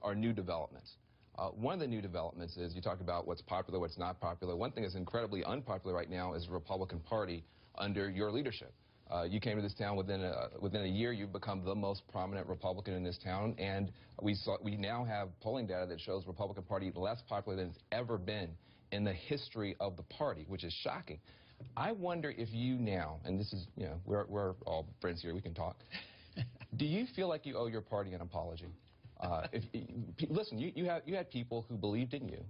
are new developments. One of the new developments is you talk about what's popular, what's not popular. One thing that's incredibly unpopular right now is the Republican Party under your leadership. You came to this town within a year. You've become the most prominent Republican in this town, and we now have polling data that shows Republican Party less popular than it's ever been in the history of the party, which is shocking. I wonder if you now, and this is, you know, we're all friends here, we can talk. Do you feel like you owe your party an apology? Listen, you had people who believed in you.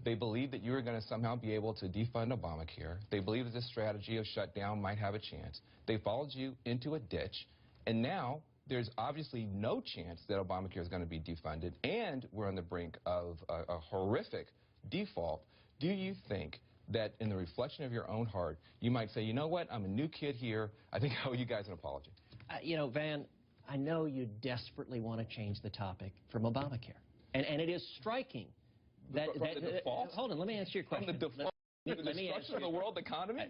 They believed that you were going to somehow be able to defund Obamacare. They believed that this strategy of shutdown might have a chance. They followed you into a ditch, and now there's obviously no chance that Obamacare is going to be defunded, and we're on the brink of a horrific default. Do you think that in the reflection of your own heart, you might say, you know what, I'm a new kid here, I think I owe you guys an apology? You know, Van, I know you desperately want to change the topic from Obamacare. And it is striking that... hold on, let me answer your question. From the default, the destruction of the world economy?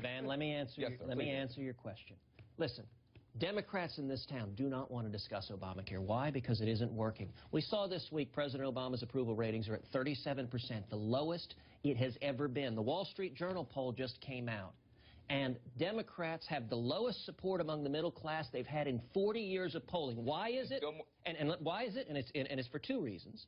Van, let me answer your question. Listen, Democrats in this town do not want to discuss Obamacare. Why? Because it isn't working. We saw this week President Obama's approval ratings are at 37%, the lowest it has ever been. The Wall Street Journal poll just came out. And Democrats have the lowest support among the middle class they've had in 40 years of polling. Why is it? And why is it? And it's for two reasons.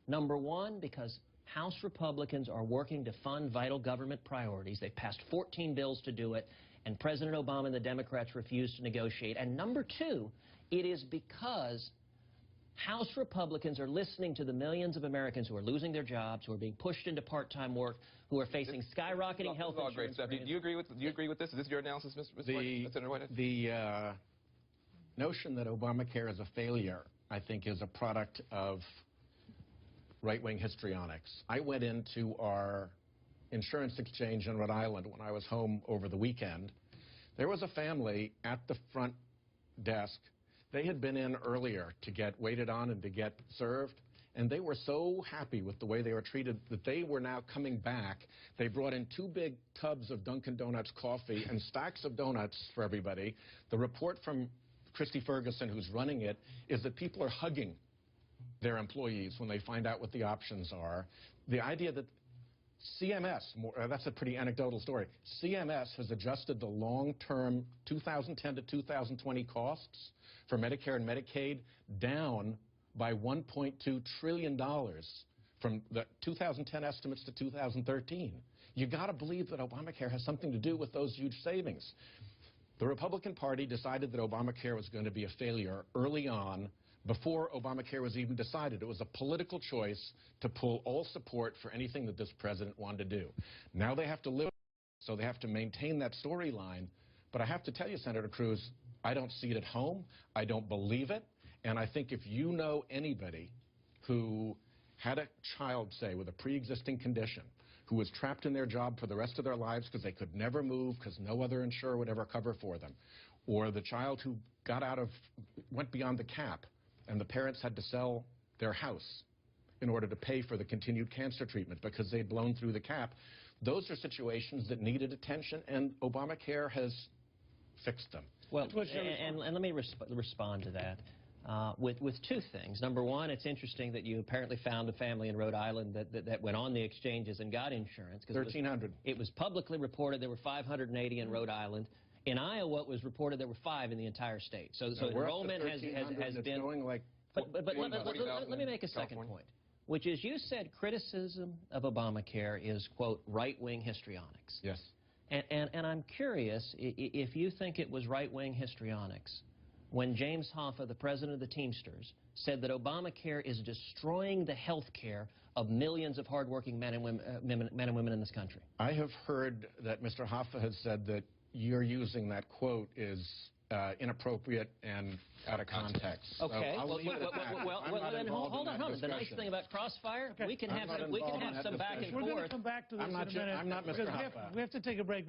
Number one, because House Republicans are working to fund vital government priorities. They've passed 14 bills to do it, and President Obama and the Democrats refused to negotiate. And number two, it is because House Republicans are listening to the millions of Americans who are losing their jobs, who are being pushed into part-time work, who are facing skyrocketing health insurance. Great stuff. Do you agree with this? Is this your analysis, Mr. Whitehead? The notion that Obamacare is a failure, I think, is a product of right-wing histrionics. I went into our insurance exchange in Rhode Island when I was home over the weekend. There was a family at the front desk. They had been in earlier to get waited on and to get served, and they were so happy with the way they were treated that they were now coming back. They brought in 2 big tubs of Dunkin' Donuts coffee and stacks of donuts for everybody. The report from Christy Ferguson, who's running it, is that people are hugging their employees when they find out what the options are. The idea that CMS, that's a pretty anecdotal story, CMS has adjusted the long-term 2010 to 2020 costs for Medicare and Medicaid down by $1.2 trillion from the 2010 estimates to 2013. You got to believe that Obamacare has something to do with those huge savings. The Republican Party decided that Obamacare was going to be a failure early on, before Obamacare was even decided. It was a political choice to pull all support for anything that this president wanted to do. Now they have to live, so they have to maintain that storyline. But I have to tell you, Senator Cruz, I don't see it at home. I don't believe it. And I think if you know anybody who had a child, say, with a pre-existing condition, who was trapped in their job for the rest of their lives because they could never move because no other insurer would ever cover for them, or the child who went beyond the cap, and the parents had to sell their house in order to pay for the continued cancer treatment because they'd blown through the cap. Those are situations that needed attention, and Obamacare has fixed them. Well, and let me respond to that with two things. Number one, it's interesting that you apparently found a family in Rhode Island that went on the exchanges and got insurance. 1,300. It was publicly reported there were 580 in Rhode Island. In Iowa, it was reported there were 5 in the entire state. So enrollment has been... Going like but let me make a second point, which is you said criticism of Obamacare is, quote, right-wing histrionics. Yes. And I'm curious if you think it was right-wing histrionics when James Hoffa, the president of the Teamsters, said that Obamacare is destroying the health care of millions of hardworking men and women in this country. I have heard that Mr. Hoffa has said that you're using that quote is inappropriate and out of context. Okay. So well, then hold on. The nice thing about Crossfire, we can have some back and forth. We're going to come back to this in a minute. I'm not Mr. Hoffa. We have to take a break.